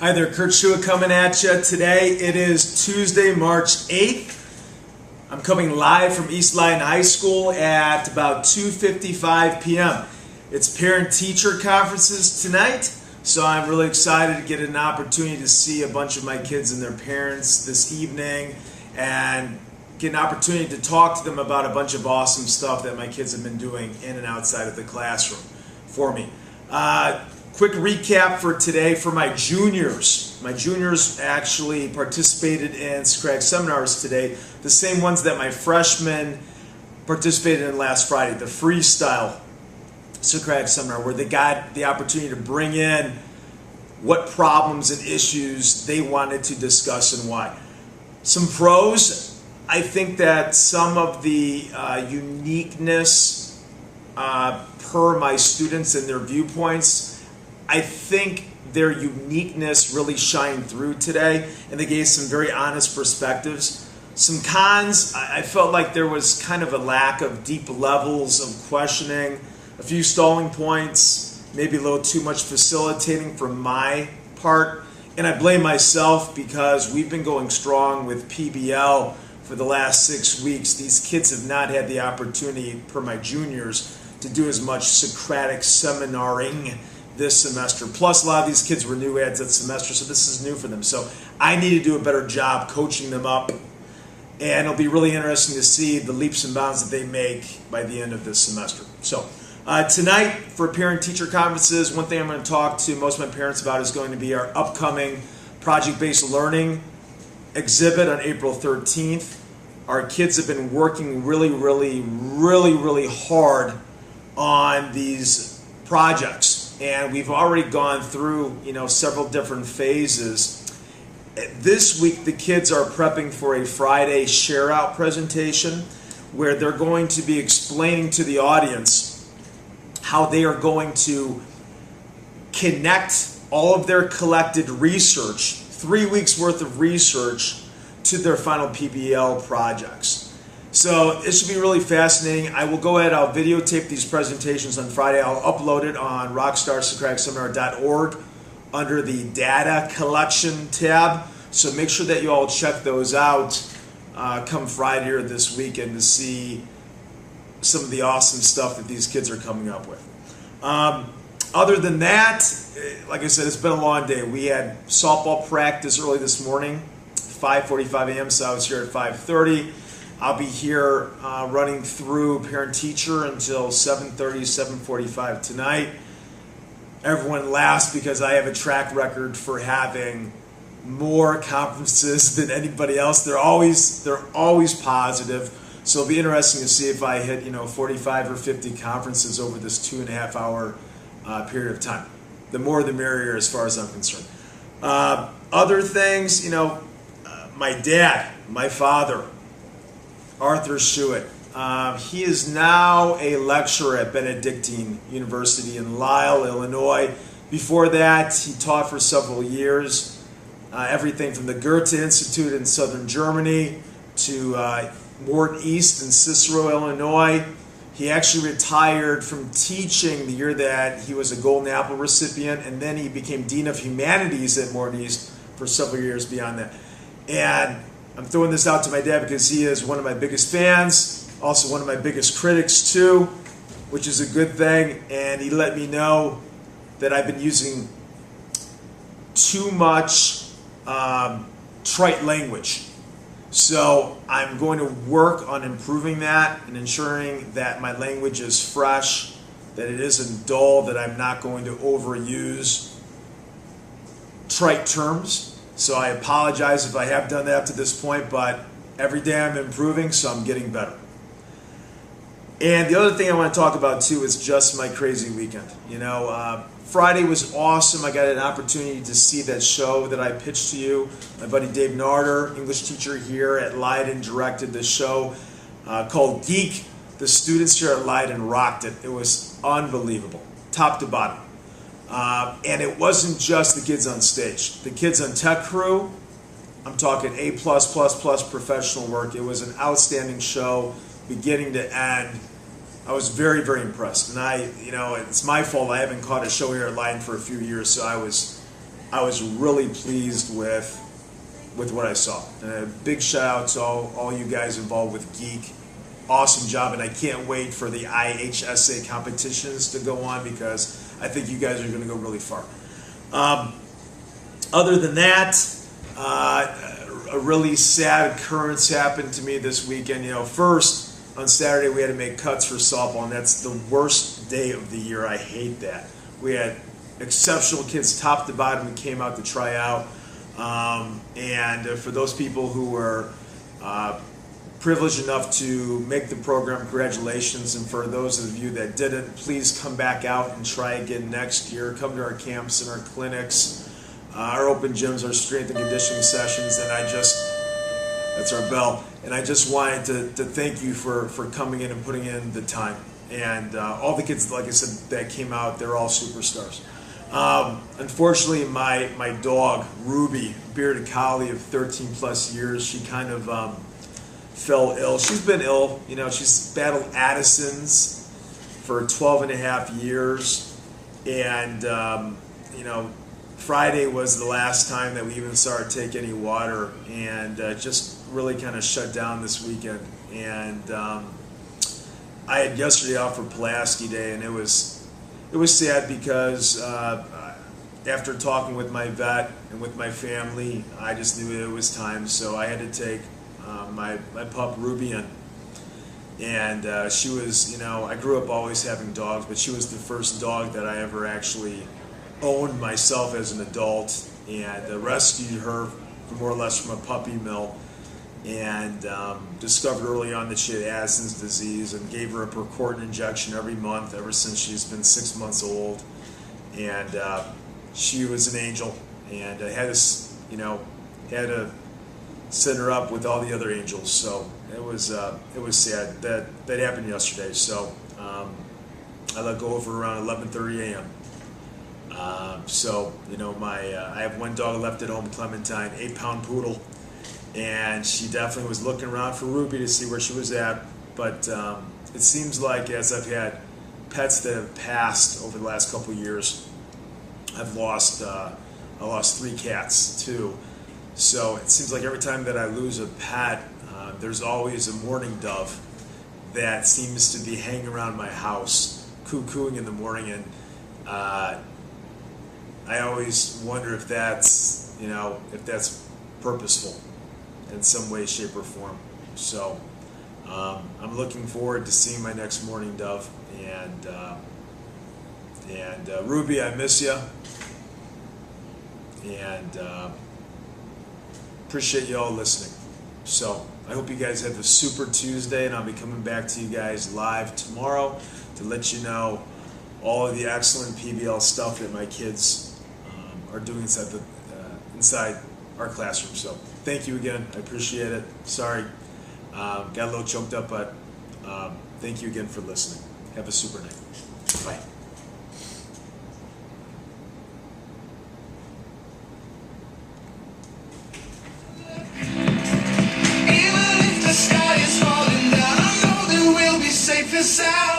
Hi there, Kurt Schuett coming at you today. It is Tuesday, March 8th. I'm coming live from East Lyton High School at about 2:55 p.m. It's parent-teacher conferences tonight, so I'm really excited to get an opportunity to see a bunch of my kids and their parents this evening and get an opportunity to talk to them about a bunch of awesome stuff that my kids have been doing in and outside of the classroom for me. Quick recap for today for my juniors. My juniors actually participated in Scrag seminars today, the same ones that my freshmen participated in last Friday, the freestyle Scrag seminar, where they got the opportunity to bring in what problems and issues they wanted to discuss and why. Some pros, I think that some of the uniqueness per my students and their viewpoints, I think their uniqueness really shined through today, and they gave some very honest perspectives. Some cons, I felt like there was kind of a lack of deep levels of questioning, a few stalling points, maybe a little too much facilitating from my part, and I blame myself because we've been going strong with PBL for the last 6 weeks. These kids have not had the opportunity, per my juniors, to do as much Socratic seminaring this semester. Plus, a lot of these kids were new ads that semester, so this is new for them. So I need to do a better job coaching them up, and it'll be really interesting to see the leaps and bounds that they make by the end of this semester. So tonight, for parent-teacher conferences, one thing I'm going to talk to most of my parents about is going to be our upcoming project-based learning exhibit on April 13th. Our kids have been working really hard on these projects. And we've already gone through, several different phases. This week, the kids are prepping for a Friday share-out presentation where they're going to be explaining to the audience how they are going to connect all of their collected research, 3 weeks worth of research, to their final PBL projects. So it should be really fascinating. I will go ahead, I'll videotape these presentations on Friday. I'll upload it on rockstarsocraticseminar.org under the data collection tab. So make sure that you all check those out come Friday or this weekend to see some of the awesome stuff that these kids are coming up with. Other than that, like I said, it's been a long day. We had softball practice early this morning, 5:45 a.m., so I was here at 5:30. I'll be here running through parent-teacher until 7:30, 7:45 tonight. Everyone laughs because I have a track record for having more conferences than anybody else. They're always positive. So it'll be interesting to see if I hit 45 or 50 conferences over this 2.5 hour period of time. The more the merrier as far as I'm concerned. Other things, my dad, my father, Arthur Schuett. He is now a lecturer at Benedictine University in Lisle, Illinois. Before that, he taught for several years, everything from the Goethe Institute in southern Germany to Wharton East in Cicero, Illinois. He actually retired from teaching the year that he was a Golden Apple recipient, and then he became Dean of Humanities at Wharton East for several years beyond that. And I'm throwing this out to my dad because he is one of my biggest fans, also one of my biggest critics too, which is a good thing. And he let me know that I've been using too much trite language. So I'm going to work on improving that and ensuring that my language is fresh, that it isn't dull, that I'm not going to overuse trite terms. So I apologize if I have done that to this point, but every day I'm improving, so I'm getting better. And the other thing I want to talk about too is just my crazy weekend. Friday was awesome. I got an opportunity to see that show that I pitched to you. My buddy Dave Narder, English teacher here at Lyton, directed the show called Geek. The students here at Lyton rocked it. It was unbelievable, top to bottom. And it wasn't just the kids on stage. The kids on tech crew, I'm talking A+++ professional work. It was an outstanding show, beginning to end. I was very, very impressed. And it's my fault I haven't caught a show here at Lyton for a few years, so I I was really pleased with what I saw. Big shout out to all you guys involved with Geek. Awesome job, and I can't wait for the IHSA competitions to go on because I think you guys are going to go really far. Other than that, a really sad occurrence happened to me this weekend. First, on Saturday we had to make cuts for softball, and that's the worst day of the year. I hate that. We had exceptional kids, top to bottom, who came out to try out. And for those people who were privileged enough to make the program, congratulations. And for those of you that didn't, please come back out and try again next year. Come to our camps and our clinics, our open gyms, our strength and conditioning sessions. And that's our bell. And I just wanted to thank you for coming in and putting in the time. And all the kids, like I said, that came out, they're all superstars. Unfortunately, my dog, Ruby, bearded collie of 13 plus years, she kind of fell ill. She's been ill. She's battled Addison's for 12 and a half years. And, Friday was the last time that we even saw her take any water, and just really kind of shut down this weekend. And I had yesterday off for Pulaski Day, and it was sad because after talking with my vet and with my family, I just knew it was time. So I had to take my pup Ruby in, and she was, I grew up always having dogs, but she was the first dog that I ever actually owned myself as an adult, and rescued her more or less from a puppy mill, and discovered early on that she had Addison's disease, and gave her a Percortin injection every month ever since she's been 6 months old. And she was an angel, and I had to set her up with all the other angels. So it was sad that happened yesterday. So I let go of her around 11:30 a.m. I have one dog left at home, Clementine, 8-pound poodle, and she definitely was looking around for Ruby to see where she was at. But it seems like as I've had pets that have passed over the last couple of years, I lost 3 cats too. So it seems like every time that I lose a pet, there's always a mourning dove that seems to be hanging around my house, cuckooing in the morning, and I always wonder if that's purposeful in some way, shape, or form. So I'm looking forward to seeing my next mourning dove. And Ruby, I miss you, and appreciate you all listening. So I hope you guys have a super Tuesday, and I'll be coming back to you guys live tomorrow to let you know all of the excellent PBL stuff that my kids are doing inside our classroom. So thank you again. I appreciate it. Sorry, got a little choked up, but thank you again for listening. Have a super night. Bye. Even if the sky is falling down, I know that we'll be safe and sound.